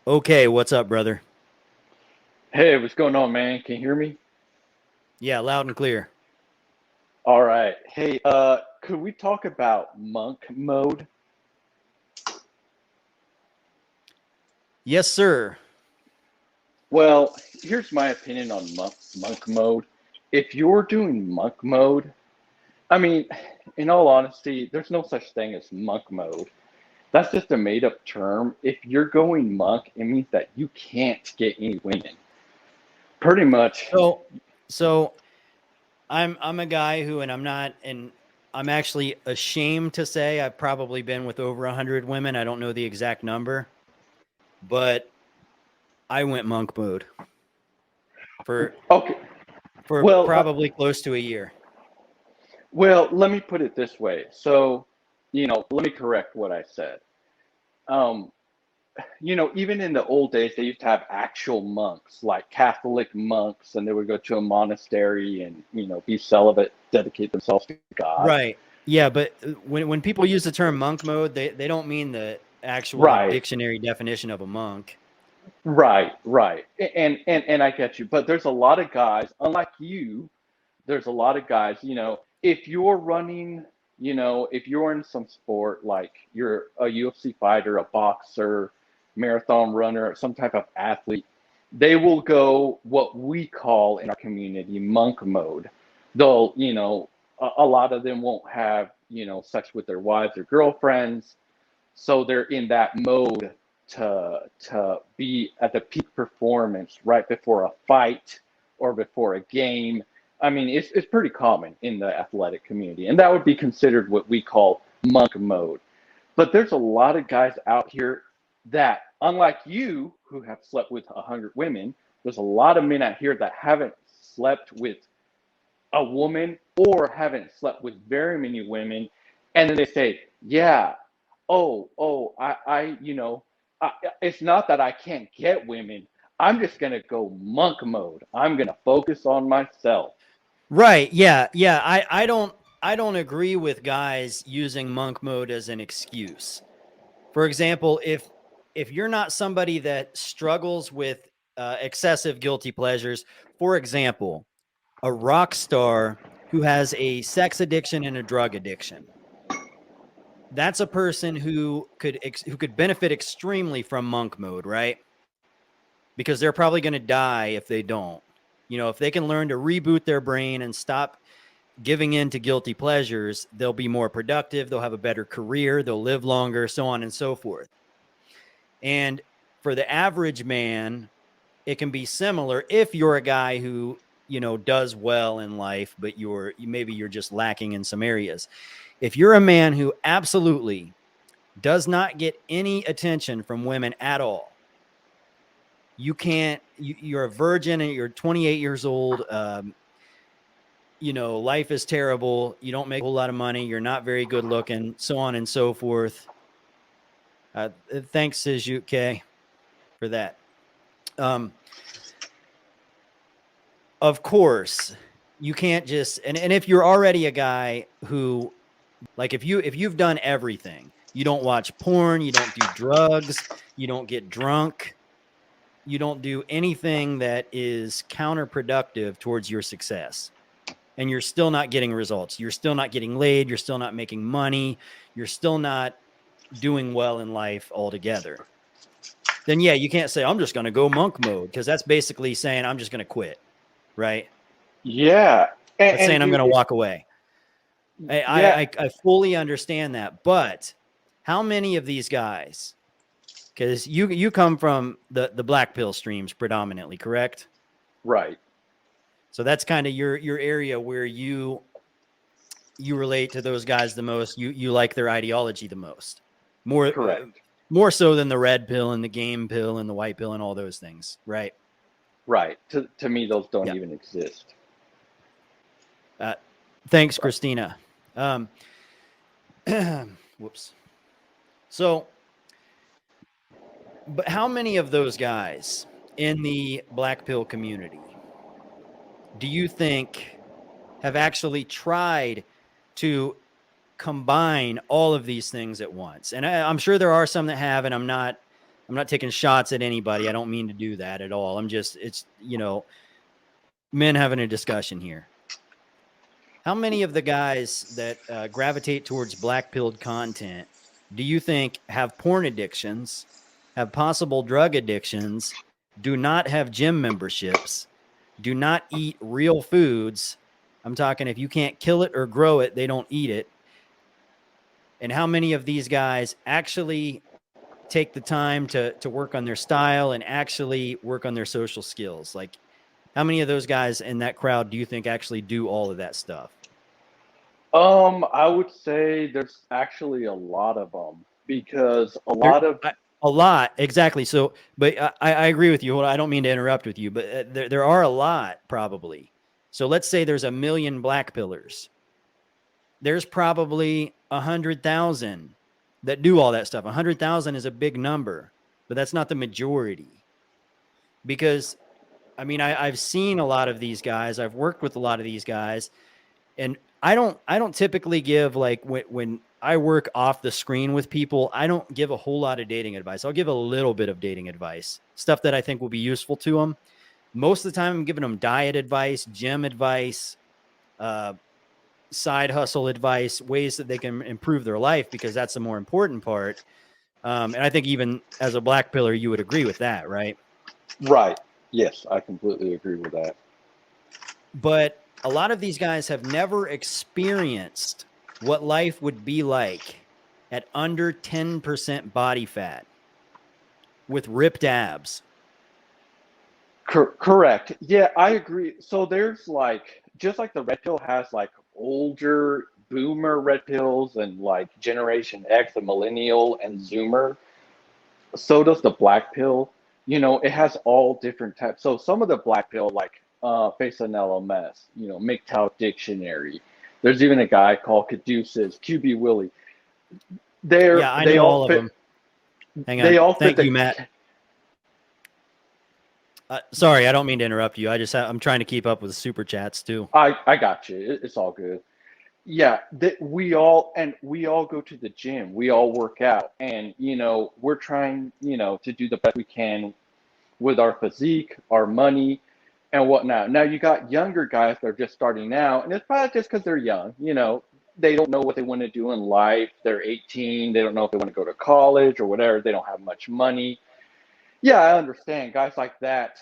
Okay, what's up, brother? Hey, what's going on, man? Can you hear me? Yeah, loud and clear. All right. Hey, could we talk about monk mode? Yes, sir. Well, here's my opinion on monk mode. If you're doing monk mode, I mean, in all honesty, there's no such thing as monk mode. That's just a made up term. If you're going monk, it means that you can't get any women. Pretty much, So I'm a guy who, and I'm actually ashamed to say I've probably been with over 100 women. I don't know the exact number, but I went monk mode for okay. for Well, probably close to a year. let me put it this way. So, let me correct what I said. Um, even in the old days, they used to have actual monks, like Catholic monks, and they would go to a monastery and, be celibate, dedicate themselves to God. Right. Yeah, but when people use the term monk mode, they don't mean the actual like Right, dictionary definition of a monk. right. And I get you. But there's a lot of guys, unlike you, there's a lot of guys, if you're running, if you're in some sport, like you're a UFC fighter, a boxer, marathon runner, some type of athlete, they will go what we call in our community monk mode. They'll, a lot of them won't have, sex with their wives or girlfriends. So they're in that mode to be at the peak performance right before a fight or before a game. I mean, it's pretty common in the athletic community, and that would be considered what we call monk mode. But there's a lot of guys out here that, unlike you, who have slept with 100 women, there's a lot of men out here that haven't slept with a woman or haven't slept with very many women, and then they say, "Yeah, it's not that I can't get women. I'm just gonna go monk mode. I'm gonna focus on myself." Right. Yeah. Yeah. I don't agree with guys using monk mode as an excuse. For example, if you're not somebody that struggles with excessive guilty pleasures, for example, a rock star who has a sex addiction and a drug addiction, that's a person who could benefit extremely from monk mode, right? Because they're probably going to die if they don't. If they can learn to reboot their brain and stop giving in to guilty pleasures, they'll be more productive, they'll have a better career, they'll live longer, so on and so forth. And for the average man, it can be similar if you're a guy who, does well in life, but maybe you're just lacking in some areas. If you're a man who absolutely does not get any attention from women at all, you're a virgin and you're 28 years old, life is terrible. You don't make a whole lot of money. You're not very good looking, so on and so forth. Thanks, Sijuke, for that. Um, of course, you can't just, and if you're already a guy who, like, if you've done everything, you don't watch porn, you don't do drugs, you don't get drunk, you don't do anything that is counterproductive towards your success, and you're still not getting results. You're still not getting laid. You're still not making money. You're still not doing well in life altogether. Then, yeah, you can't say, I'm just going to go monk mode, because that's basically saying, I'm just going to quit, right? Yeah, That's and saying I'm going dude, to walk away. yeah, I fully understand that. But how many of these guys, because you come from the black pill streams predominantly, correct? right, So that's kind of your area where you relate to those guys the most. You like their ideology the most, more correct, more so than the red pill and the game pill and the white pill and all those things, right? right. To me, those don't Yeah. even exist. Uh, thanks, Right. Christina. Um, whoops. So, but how many of those guys in the black pill community do you think have actually tried to combine all of these things at once. And I'm sure there are some that have, and I'm not taking shots at anybody. I don't mean to do that at all. It's, men having a discussion here. How many of the guys that gravitate towards black-pilled content do you think have porn addictions, have possible drug addictions, do not have gym memberships, do not eat real foods? I'm talking if you can't kill it or grow it, they don't eat it. And how many of these guys actually take the time to work on their style and actually work on their social skills? Like, how many of those guys in that crowd do you think actually do all of that stuff? I would say there's actually a lot of them because A lot, exactly. So, but I agree with you. I don't mean to interrupt with you, but there are a lot probably. So let's say there's 1 million black pillars. There's probably 100,000 that do all that stuff. 100,000 is a big number, but that's not the majority. Because, I mean, I've seen a lot of these guys. I've worked with a lot of these guys, and I don't typically give, like, when I work off the screen with people, I don't give a whole lot of dating advice. I'll give a little bit of dating advice, stuff that I think will be useful to them. Most of the time I'm giving them diet advice, gym advice, side hustle advice, ways that they can improve their life, because that's the more important part. And I think even as a black pillar, you would agree with that, right? Right. Yes, I completely agree with that. But a lot of these guys have never experienced what life would be like at under 10% body fat with ripped abs. Correct. Yeah, I agree. So there's like, just like the red pill has like older boomer red pills and like Generation X, the millennial and Zoomer, so does the black pill. It has all different types. So some of the black pill, like Face an LMS, MGTOW Dictionary. There's even a guy called Caduceus, QB Willie. Yeah, I They know all all of fit. them. Hang They on. all fit Thank the. you, Matt. Sorry, I don't mean to interrupt you. I'm trying to keep up with the super chats too. I got you. It's all good. Yeah, that we all go to the gym. We all work out, and we're trying to do the best we can with our physique, our money, and whatnot. Now you got younger guys that are just starting out, and it's probably just because they're young. They don't know what they want to do in life. They're 18. They don't know if they want to go to college or whatever. They don't have much money. Yeah, I understand. Guys like that,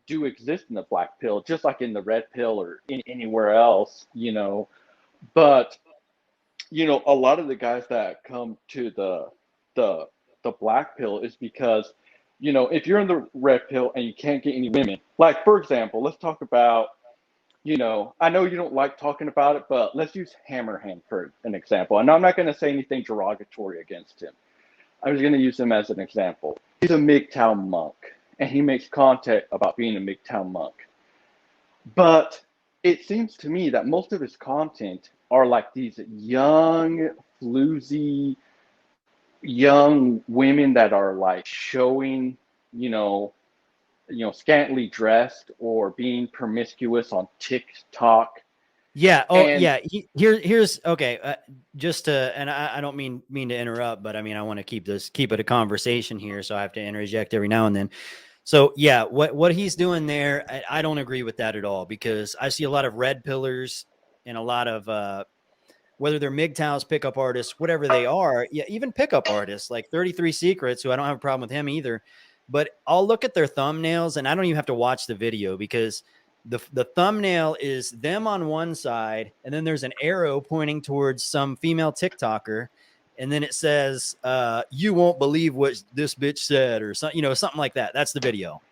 do exist in the black pill, just like in the red pill or anywhere else. But a lot of the guys that come to the the black pill is because, if you're in the red pill and you can't get any women, like for example, let's talk about, I know you don't like talking about it, but let's use Hammerhand for an example. And I'm not going to say anything derogatory against him. I was going to use him as an example. He's a MGTOW monk, and he makes content about being a MGTOW monk. But it seems to me that most of his content are like these young, floozy, young women that are like showing, scantily dressed or being promiscuous on TikTok. Yeah. Oh, And yeah. Here's okay. Just to, and I don't mean to interrupt, but I mean I want to keep it a conversation here, so I have to interject every now and then. So yeah, what he's doing there, I don't agree with that at all, because I see a lot of red pillars and a lot of whether they're MGTOWs, pickup artists, whatever they are, yeah, even pickup artists like 33 Secrets, who I don't have a problem with him either. But I'll look at their thumbnails and I don't even have to watch the video, because the thumbnail is them on one side, and then there's an arrow pointing towards some female TikToker, and then it says, you won't believe what this bitch said, or something, something like that. That's the video.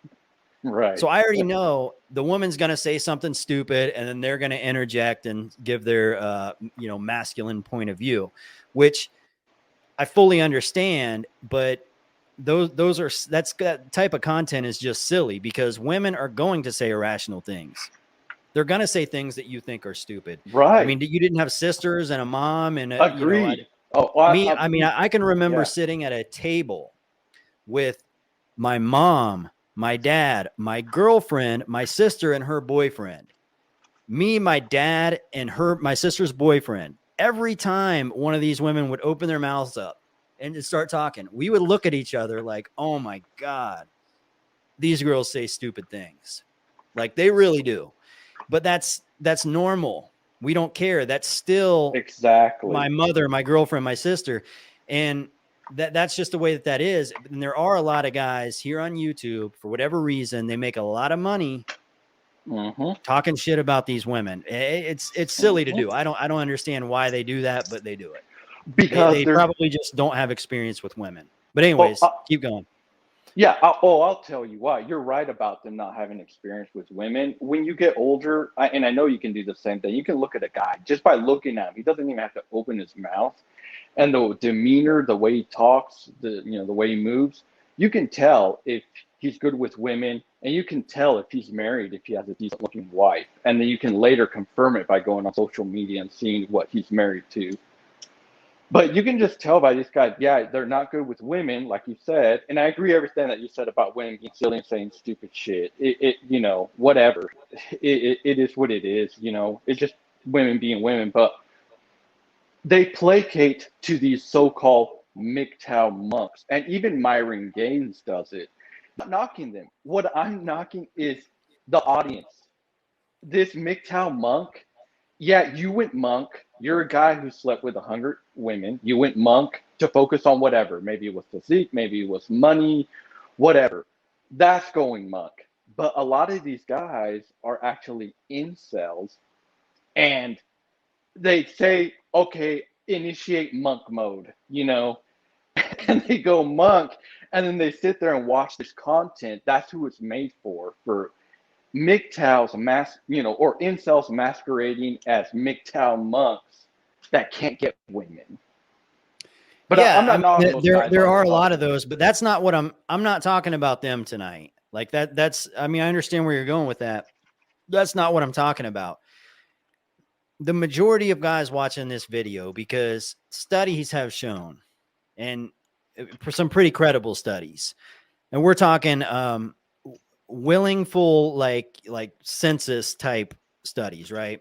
right, So I already know the woman's going to say something stupid, and then they're going to interject and give their, masculine point of view, which I fully understand. But that type of content is just silly, because women are going to say irrational things. They're going to say things that you think are stupid. I right. mean, you didn't have sisters and a mom and Agreed. Oh, I can remember yeah, sitting at a table with my mom, my dad, my girlfriend, my sister, and her boyfriend. Me, my dad, and my sister's boyfriend. every time one of these women would open their mouths up and just start talking, we would look at each other like, oh my God, these girls say stupid things. Like they really do. But that's normal. We don't care. That's still my Exactly. mother, my girlfriend, my sister. And that's just the way that is. And there are a lot of guys here on YouTube, for whatever reason, they make a lot of money Mm-hmm. talking shit about these women. It's silly to Mm-hmm. do. I don't understand why they do that, but they do it. Because They there's, probably just don't have experience with women. But oh, anyways, keep going. yeah, I'll tell you why. You're right about them not having experience with women. When you get older, and I know you can do the same thing, you can look at a guy just by looking at him. He doesn't even have to open his mouth. And the demeanor, the way he talks, the way he moves, you can tell if he's good with women, and you can tell if he's married, if he has a decent looking wife. And then you can later confirm it by going on social media and seeing what he's married to. But you can just tell by these guys, yeah, they're not good with women, like you said. And I agree everything that you said about women being silly and saying stupid shit. Whatever. It is what it is. It's just women being women. But they placate to these so-called MGTOW monks, and even Myron Gaines does it. I'm not knocking them. What I'm knocking is the audience. This MGTOW monk, yeah, you went monk. You're a guy who slept with 100 women. You went monk to focus on whatever. Maybe it was physique, maybe it was money, whatever. That's going monk. But a lot of these guys are actually incels, and they say, okay, initiate monk mode, and they go monk, and then they sit there and watch this content. That's who it's made for MGTOWs or incels masquerading as MGTOW monks that can't get women. But Yeah, I'm I not knocking mean those there guys on are their a lot of hustle. those, but that's not what I'm not talking about them tonight. Like that's I mean, I understand where you're going with that. That's not what I'm talking about. The majority of guys watching this video, because studies have shown, and for some pretty credible studies, and we're talking willingful like census type studies, right?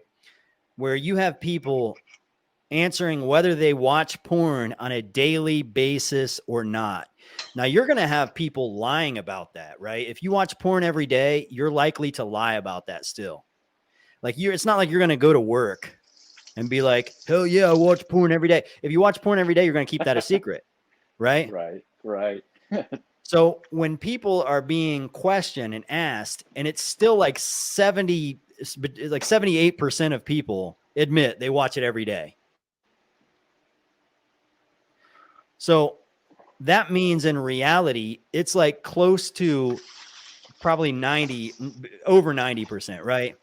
Where you have people answering whether they watch porn on a daily basis or not. Now, you're going to have people lying about that, right? If you watch porn every day, you're likely to lie about that still. Like it's not like you're going to go to work and be like, hell yeah, I watch porn every day. If you watch porn every day, you're going to keep that a secret, right? Right, right. So when people are being questioned and asked, and it's still like 78% of people admit they watch it every day. So that means in reality, it's like close to probably over 90%, right?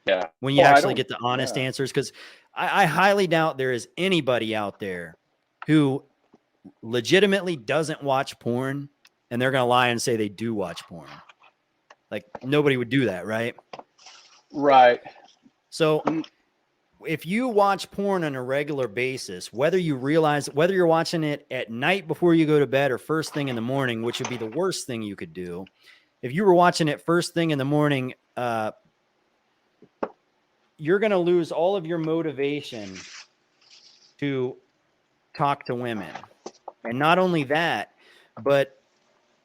Yeah. When you Oh, I actually don't. get the honest Yeah. answers. Because I highly doubt there is anybody out there who legitimately doesn't watch porn and they're going to lie and say they do watch porn. Like nobody would do that, right? Right. So if you watch porn on a regular basis, whether you realize whether you're watching it at night before you go to bed or first thing in the morning, which would be the worst thing you could do, if you were watching it first thing in the morning, you're going to lose all of your motivation to talk to women. And not only that, but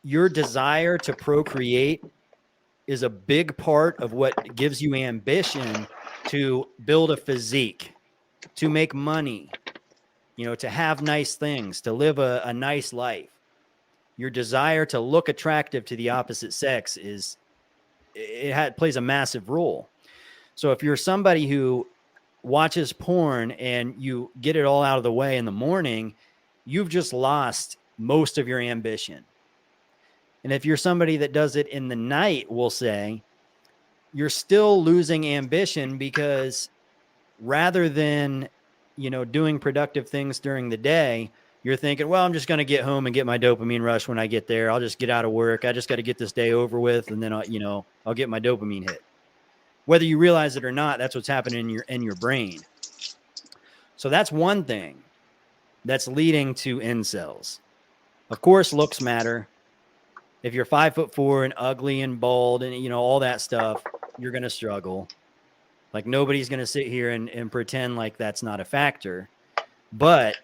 your desire to procreate is a big part of what gives you ambition to build a physique, to make money, to have nice things, to live a nice life. Your desire to look attractive to the opposite sex plays a massive role. So if you're somebody who watches porn and you get it all out of the way in the morning, you've just lost most of your ambition. And if you're somebody that does it in the night, we'll say, you're still losing ambition because rather than, doing productive things during the day, you're thinking, well, I'm just going to get home and get my dopamine rush when I get there. I'll just get out of work. I just got to get this day over with. And then I'll get my dopamine hit. Whether you realize it or not, that's what's happening in your brain. So that's one thing that's leading to incels. Of course, looks matter. If you're 5'4" and ugly and bald and all that stuff, you're going to struggle. Like nobody's going to sit here and pretend like that's not a factor. But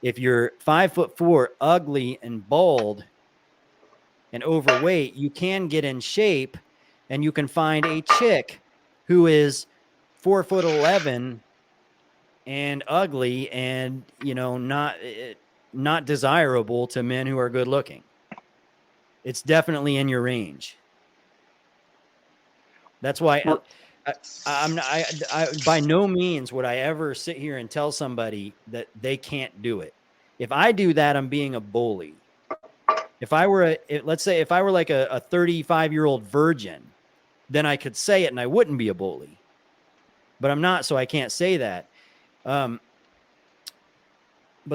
if you're 5'4", ugly and bald and overweight, you can get in shape and you can find a chick who is 4'11" and ugly and, not desirable to men who are good looking. It's definitely in your range. That's why I'm not, I by no means would I ever sit here and tell somebody that they can't do it. If I do that, I'm being a bully. If I were let's say if I were like a 35-year-old virgin, then I could say it and I wouldn't be a bully. But I'm not, so I can't say that. But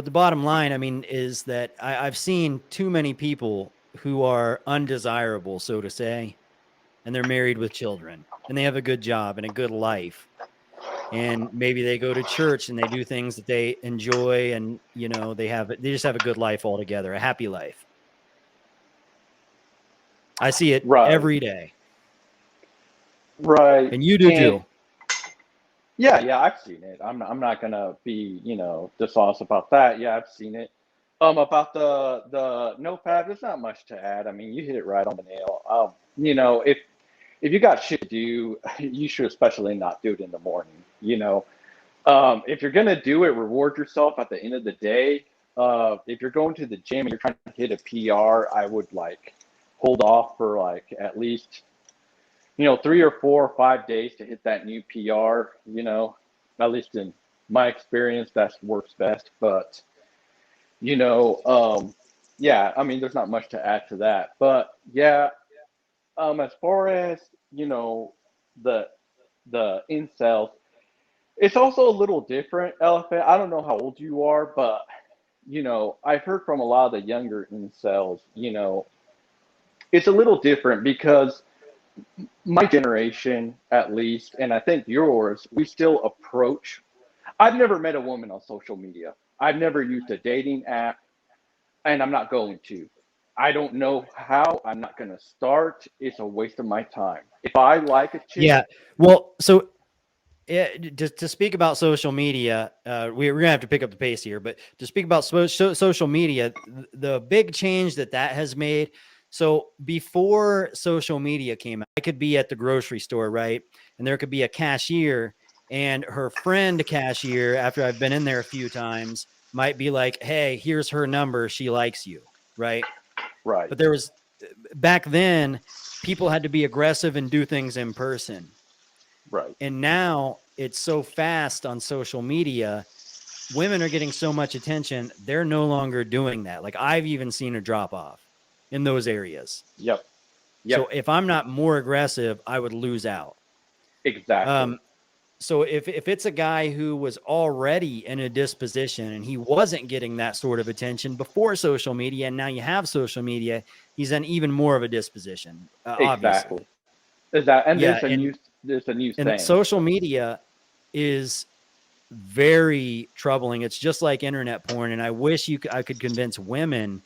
the bottom line, I mean, is that I've seen too many people who are undesirable, so to say, and they're married with children and they have a good job and a good life. And maybe they go to church and they do things that they enjoy and, they just have a good life altogether, a happy life. I see it every day. Right. And you do too. Yeah, I've seen it. I'm not gonna be, dishonest about that. Yeah, I've seen it. About the notepad, there's not much to add. I mean, you hit it right on the nail. If you got shit to do, you should especially not do it in the morning. If you're gonna do it, reward yourself at the end of the day. If you're going to the gym and you're trying to hit a PR, I would hold off for at least 3 or 4 or 5 days to hit that new PR. At least in my experience, that works best. But yeah, I mean, there's not much to add to that. But yeah, as far as the incels, it's also a little different, Elephant. I don't know how old you are, but I've heard from a lot of the younger incels. It's a little different because my generation, at least, and I think yours, we still approach. I've never met a woman on social media. I've never used a dating app, and I'm not going to. I don't know how. I'm not going to start. It's a waste of my time. If I like a chick, Yeah. Well, so to speak about social media, we're going to have to pick up the pace here, but to speak about social media, the big change that has made. So before social media came out, I could be at the grocery store, right? And there could be a cashier and her friend cashier, after I've been in there a few times, might be like, hey, here's her number. She likes you, right? right, But there was, back then, people had to be aggressive and do things in person. right, And now it's so fast on social media. Women are getting so much attention. They're no longer doing that. Like I've even seen a drop off in those areas. yep, So yep, if I'm not more aggressive, I would lose out. exactly, So if it's a guy who was already in a disposition and he wasn't getting that sort of attention before social media, and now you have social media, he's in even more of a disposition, obviously. exactly. Is that and Yeah, there's a new and saying. social media is very troubling. It's just like internet porn. And I wish I could convince women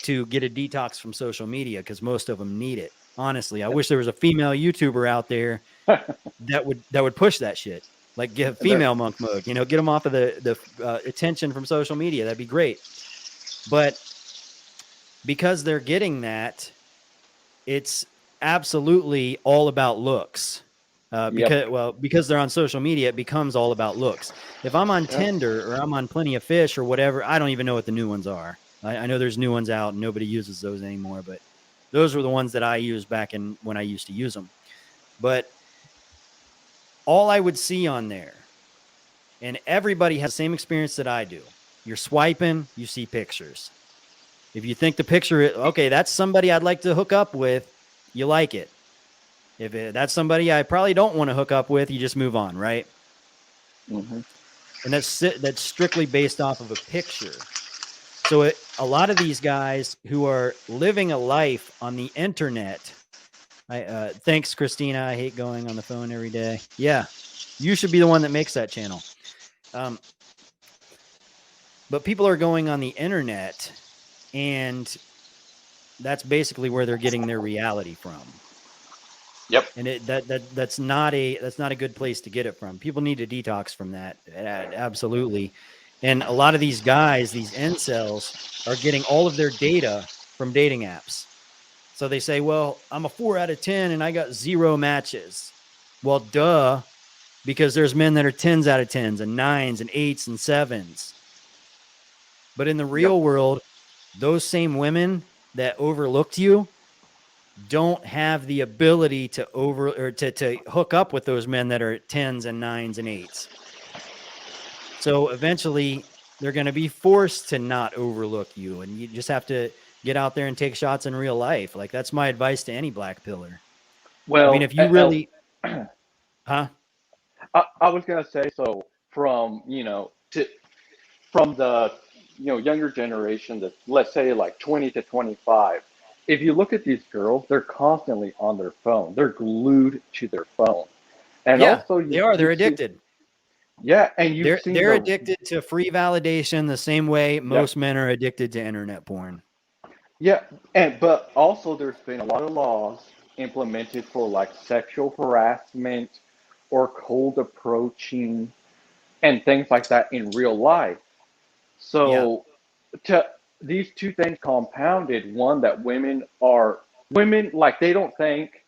to get a detox from social media because most of them need it. Honestly, I wish there was a female YouTuber out there that would push that shit. Like get female monk mode, get them off of the attention from social media. That'd be great. But because they're getting that, it's absolutely all about looks. Yep. Because they're on social media, it becomes all about looks. If I'm on Tinder or I'm on Plenty of Fish or whatever, I don't even know what the new ones are. I know there's new ones out and nobody uses those anymore, but those were the ones that I used back in when I used to use them. But all I would see on there, and everybody has the same experience that I do. You're swiping, you see pictures. If you think the picture, okay, that's somebody I'd like to hook up with, you like it. If that's somebody I probably don't want to hook up with, you just move on, right? Mm-hmm. And that's strictly based off of a picture. So a lot of these guys who are living a life on the internet, thanks, Christina. I hate going on the phone every day. Yeah, you should be the one that makes that channel. But people are going on the internet, and that's basically where they're getting their reality from. Yep. And that's not a good place to get it from. People need to detox from that. Absolutely. And a lot of these guys, these incels, are getting all of their data from dating apps. So they say, well, I'm a 4 out of 10 and I got 0 matches. Well, duh, because there's men that are 10s out of 10s and 9s and 8s and 7s. But in the Yep. real world, those same women that overlooked you don't have the ability to to hook up with those men that are 10s and 9s and 8s. So eventually they're going to be forced to not overlook you, and you just have to get out there and take shots in real life. Like, that's my advice to any black pillar. I mean, Well, if you really, I huh? was gonna say, so from from the younger generation, that let's say like 20 to 25, if you look at these girls, they're constantly on their phone. They're glued to their phone. And Yeah, also they are. They're you've seen, addicted. yeah, and you've seen They're the, addicted to free validation the same way yeah, most men are addicted to internet porn. yeah, and but also there's been a lot of laws implemented for like sexual harassment or cold approaching and things like that in real life. Yeah. So to these two things compounded, one that women like they don't think,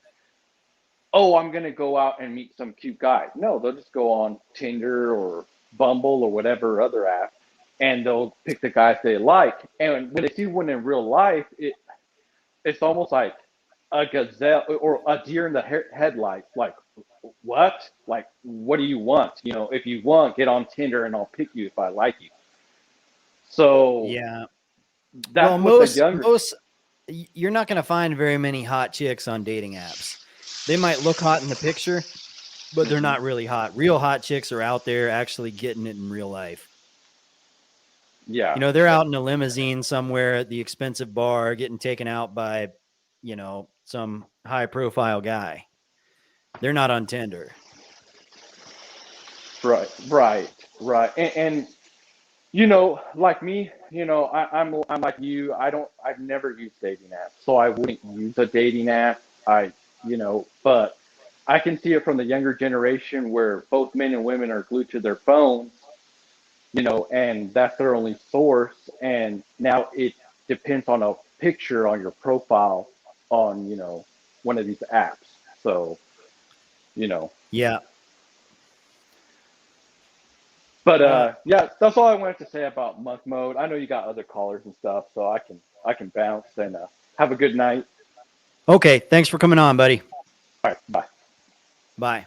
oh, I'm gonna go out and meet some cute guy. No, they'll just go on Tinder or Bumble or whatever other app, and they'll pick the guys they like. And when they see one in real life, it's almost like a gazelle or a deer in the headlights. Like, what? Like, what do you want? If you want, get on Tinder and I'll pick you if I like you. So Yeah. Well, that's what the younger. you're not going to find very many hot chicks on dating apps. They might look hot in the picture, but they're Mhm. not really hot. Real hot chicks are out there actually getting it in real life. Yeah. They're out in a limousine somewhere at the expensive bar getting taken out by, some high profile guy. They're not on Tinder. Right. Right. Right. And like me, I'm like you. I've never used dating apps, so I wouldn't use a dating app. But I can see it from the younger generation where both men and women are glued to their phones, and that's their only source. And now it depends on a picture on your profile on, one of these apps. So, you know, Yeah. but Uh, yeah, that's all I wanted to say about monk mode. I know you got other callers and stuff, so I can bounce and have a good night. okay. Thanks for coming on, buddy. All right, bye. Bye.